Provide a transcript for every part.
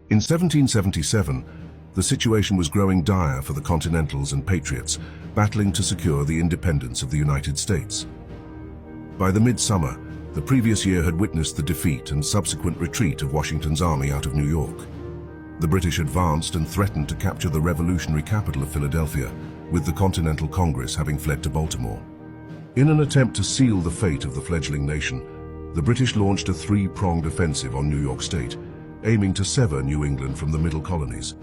In 1777, the situation was growing dire for the Continentals and Patriots, battling to secure the independence of the United States. By the midsummer, the previous year had witnessed the defeat and subsequent retreat of Washington's army out of New York. The British advanced and threatened to capture the revolutionary capital of Philadelphia, with the Continental Congress having fled to Baltimore. In an attempt to seal the fate of the fledgling nation, the British launched a three-pronged offensive on New York State, aiming to sever New England from the middle colonies.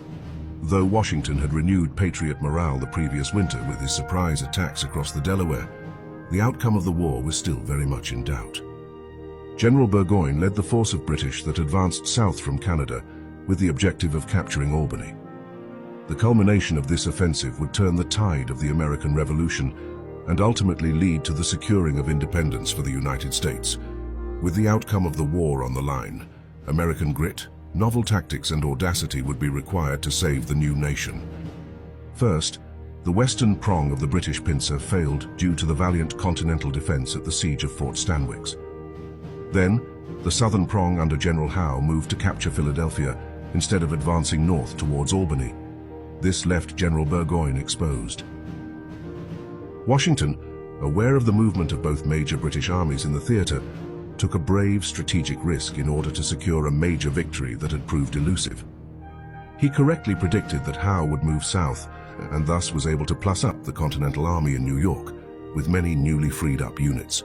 Though Washington had renewed patriot morale the previous winter with his surprise attacks across the Delaware, the outcome of the war was still very much in doubt. General Burgoyne led the force of British that advanced south from Canada with the objective of capturing Albany. The culmination of this offensive would turn the tide of the American Revolution and ultimately lead to the securing of independence for the United States. With the outcome of the war on the line, American grit, novel tactics and audacity would be required to save the new nation. First, the western prong of the British pincer failed due to the valiant Continental defense at the siege of Fort Stanwix. Then, the southern prong under General Howe moved to capture Philadelphia instead of advancing north towards Albany. This left General Burgoyne exposed. Washington, aware of the movement of both major British armies in the theater, took a brave strategic risk in order to secure a major victory that had proved elusive. He correctly predicted that Howe would move south and thus was able to plus up the Continental Army in New York with many newly freed up units.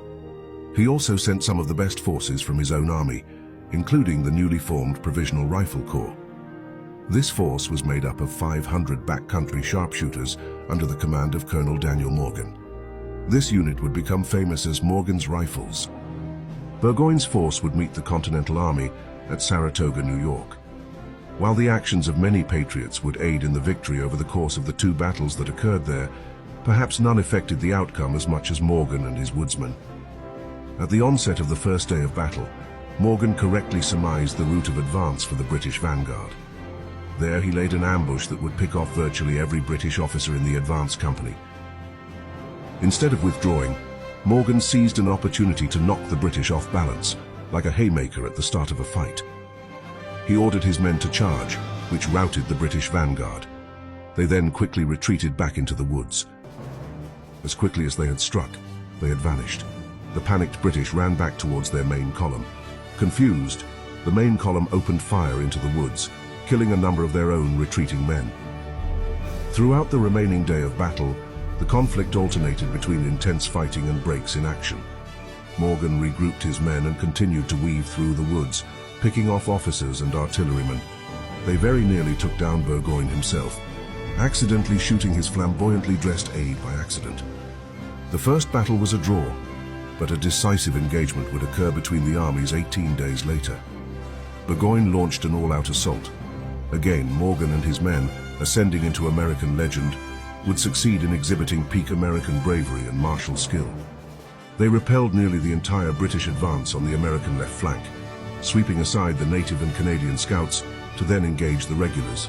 He also sent some of the best forces from his own army, including the newly formed Provisional Rifle Corps. This force was made up of 500 backcountry sharpshooters under the command of Colonel Daniel Morgan. This unit would become famous as Morgan's Rifles. Burgoyne's force would meet the Continental Army at Saratoga, New York. While the actions of many patriots would aid in the victory over the course of the two battles that occurred there, perhaps none affected the outcome as much as Morgan and his woodsmen. At the onset of the first day of battle, Morgan correctly surmised the route of advance for the British vanguard. There he laid an ambush that would pick off virtually every British officer in the advance company. Instead of withdrawing, Morgan seized an opportunity to knock the British off balance, like a haymaker at the start of a fight. He ordered his men to charge, which routed the British vanguard. They then quickly retreated back into the woods. As quickly as they had struck, they had vanished. The panicked British ran back towards their main column. Confused, the main column opened fire into the woods, killing a number of their own retreating men. Throughout the remaining day of battle, the conflict alternated between intense fighting and breaks in action. Morgan regrouped his men and continued to weave through the woods, picking off officers and artillerymen. They very nearly took down Burgoyne himself, accidentally shooting his flamboyantly dressed aide by accident. The first battle was a draw, but a decisive engagement would occur between the armies 18 days later. Burgoyne launched an all-out assault. Again, Morgan and his men, ascending into American legend, would succeed in exhibiting peak American bravery and martial skill. They repelled nearly the entire British advance on the American left flank, sweeping aside the native and Canadian scouts to then engage the regulars.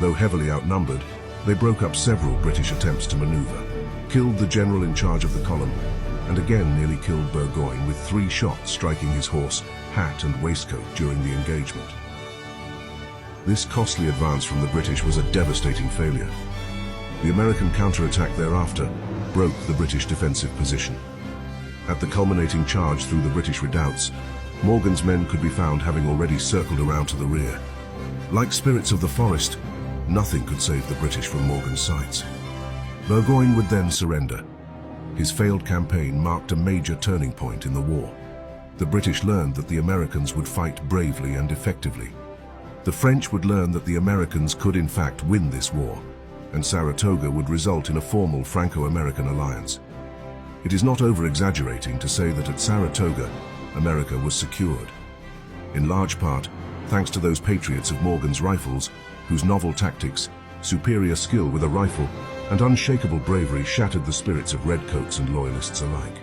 Though heavily outnumbered, they broke up several British attempts to maneuver, killed the general in charge of the column, and again nearly killed Burgoyne with 3 shots striking his horse, hat and waistcoat during the engagement. This costly advance from the British was a devastating failure. The American counterattack thereafter broke the British defensive position. At the culminating charge through the British redoubts, Morgan's men could be found having already circled around to the rear. Like spirits of the forest, nothing could save the British from Morgan's sights. Burgoyne would then surrender. His failed campaign marked a major turning point in the war. The British learned that the Americans would fight bravely and effectively. The French would learn that the Americans could in fact win this war, and Saratoga would result in a formal Franco-American alliance. It is not over-exaggerating to say that at Saratoga, America was secured. In large part, thanks to those patriots of Morgan's Rifles, whose novel tactics, superior skill with a rifle, and unshakable bravery shattered the spirits of redcoats and loyalists alike.